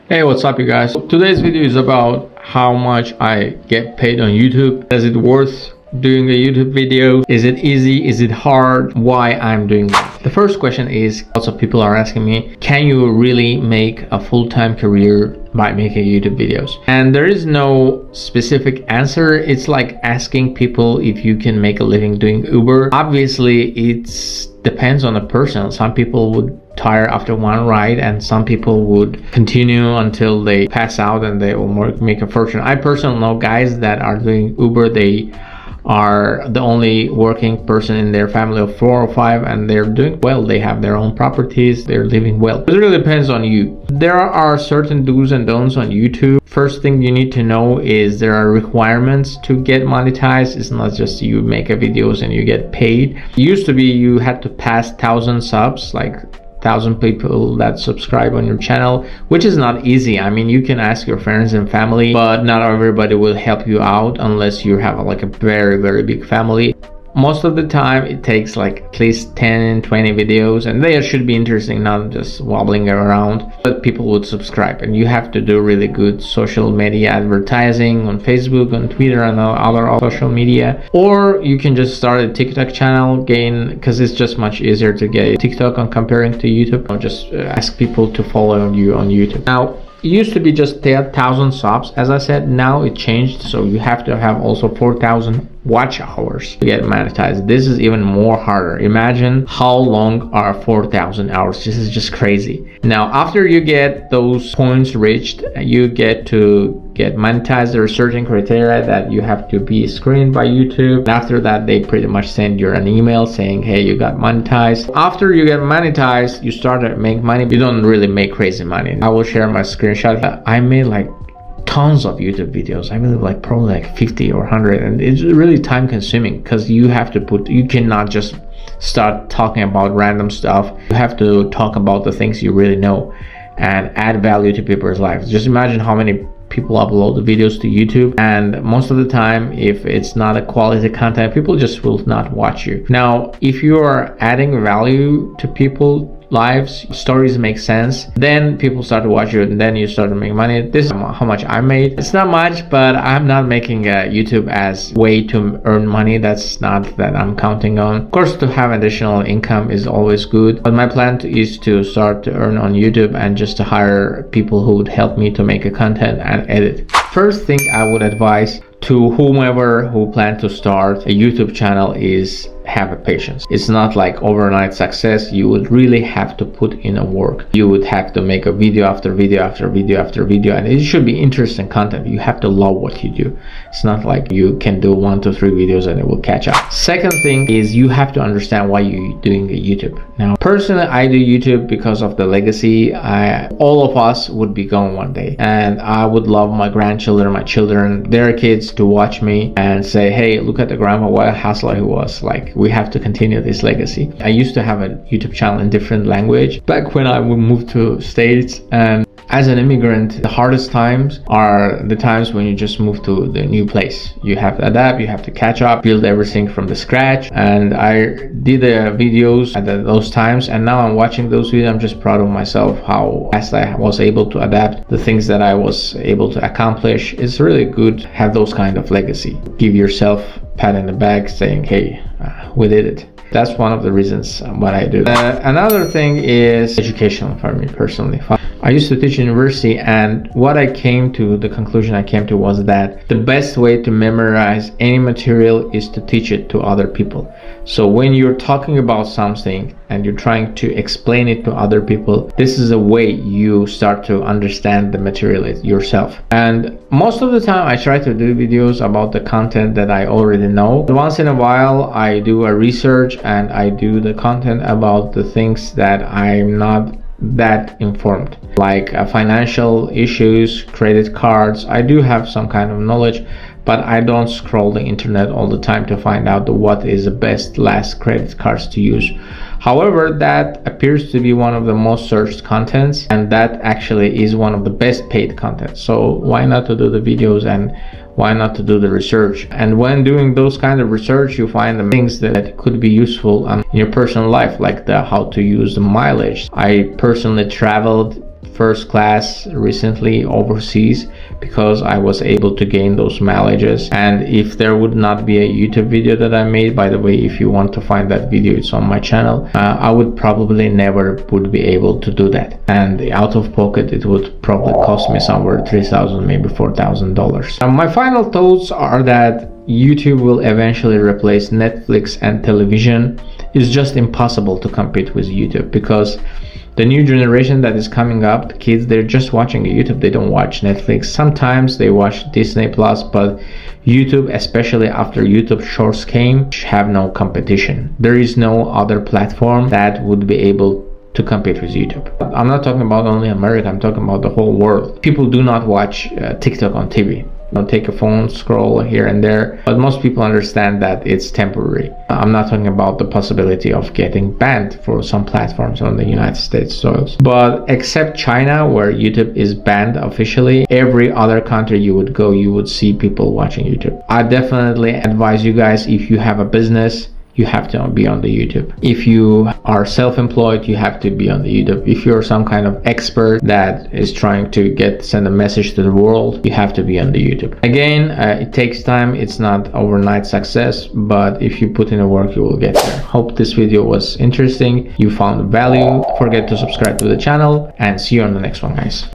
Hey, what's up you guys? Today's video is about how much I get paid on YouTube. Is it worth doing a YouTube video? Is it easy? Is it hard? Why I'm doing it? The first question is, lots of people are asking me, can you really make a full-time career by making YouTube videos? And there is no specific answer. It's like asking people if you can make a living doing Uber. Obviously, it depends on the person. Some people would tire after one ride, and some people would continue until they pass out and they will make a fortune. I personally know guys that are doing Uber. They are the only working person in their family of 4 or 5, and they're doing well. They have their own properties, they're living well. It really depends on you. There are certain do's and don'ts on YouTube. First thing you need to know is there are requirements to get monetized. It's not just you make a videos and you get paid. It used to be you had to pass 1,000 subs, like 1,000 people that subscribe on your channel, which is not easy. I mean, you can ask your friends and family, but not everybody will help you out unless you have like a very big family. Most of the time it takes like at least 10-20 videos, and they should be interesting, not just wobbling around, but people would subscribe. And you have to do really good social media advertising on Facebook, on Twitter, and other social media. Or you can just start a TikTok channel, because it's just much easier to get TikTok on comparing to YouTube. Or just ask people to follow you on YouTube. Now, it used to be just 1,000 subs, as I said. Now it changed, so you have to have also 4,000 watch hours to get monetized. This is even more harder. Imagine how long are 4,000 hours. This is just crazy. Now, after you get those points reached, you get to get monetized. There are certain criteria that you have to be screened by YouTube. And after that, they pretty much send you an email saying, hey, you got monetized. After you get monetized, you start to make money. You don't really make crazy money. I will share my screenshot. I made like tons of YouTube videos. I made like probably like 50 or 100, and it's really time consuming because you have to you cannot just start talking about random stuff. You have to talk about the things you really know and add value to people's lives. Just imagine how many people upload the videos to YouTube, and most of the time, if it's not a quality content, people just will not watch you. Now, if you are adding value to people's lives, stories make sense, then people start to watch you, and then you start to make money. This is how much I made. It's not much, but I'm not making YouTube as way to earn money. That's not that I'm counting on. Of course, to have additional income is always good, but my plan is to start to earn on YouTube and just to hire people who would help me to make a content and edit. First thing I would advise to whomever who plan to start a YouTube channel is have a patience. It's not like overnight success. You would really have to put in a work. You would have to make a video after video after video after video, and it should be interesting content. You have to love what you do. It's not like you can do 1 to 3 videos and it will catch up. Second thing is you have to understand why you're doing YouTube. Now, personally, I do YouTube because of the legacy. All of us would be gone one day, and I would love my grandchildren, my children, their kids to watch me and say, hey, look at the grandpa, what a hustler he was. Like, we have to continue this legacy. I used to have a YouTube channel in different language back when I would move to States, and as an immigrant, the hardest times are the times when you just move to the new place. You have to adapt, you have to catch up, build everything from the scratch. And I did the videos at those times, and now I'm watching those videos. I'm just proud of myself how fast I was able to adapt the things that I was able to accomplish. It's really good to have those kind of legacy. Give yourself a pat in the back saying, hey, we did it. That's one of the reasons what I do. Another thing is educational for me personally. I used to teach university, and what the conclusion I came to was that the best way to memorize any material is to teach it to other people. So when you're talking about something and you're trying to explain it to other people, this is a way you start to understand the material yourself. And most of the time I try to do videos about the content that I already know. Once in a while I do a research and I do the content about the things that I'm not that informed, like financial issues, credit cards. I do have some kind of knowledge, but I don't scroll the internet all the time to find out what is the best last credit cards to use. However, that appears to be one of the most searched contents, and that actually is one of the best paid content. So why not to do the videos, and why not to do the research? And when doing those kind of research, you find the things that could be useful in your personal life, like how to use the mileage. I personally traveled first class recently overseas because I was able to gain those mileages. And if there would not be a YouTube video that I made, by the way, if you want to find that video, it's on my channel, I would probably never would be able to do that. And out of pocket, it would probably cost me somewhere $3,000, maybe $4,000. My final thoughts are that YouTube will eventually replace Netflix and television. It's just impossible to compete with YouTube because the new generation that is coming up, the kids, they're just watching YouTube. They don't watch Netflix. Sometimes they watch Disney Plus, but YouTube, especially after YouTube Shorts came, have no competition. There is no other platform that would be able to compete with YouTube. I'm not talking about only America, I'm talking about the whole world. People do not watch TikTok on TV. Don't take a phone, scroll here and there, but most people understand that it's temporary. I'm not talking about the possibility of getting banned for some platforms on the United States soils. But except China, where YouTube is banned officially, every other country you would go, you would see people watching YouTube. I definitely advise you guys, if you have a business, you have to be on the YouTube. If you are self-employed, you have to be on the YouTube. If you're some kind of expert that is trying to send a message to the world, you have to be on the YouTube. Again, it takes time. It's not overnight success, but if you put in the work, you will get there. Hope this video was interesting. You found value. Don't forget to subscribe to the channel and see you on the next one, guys.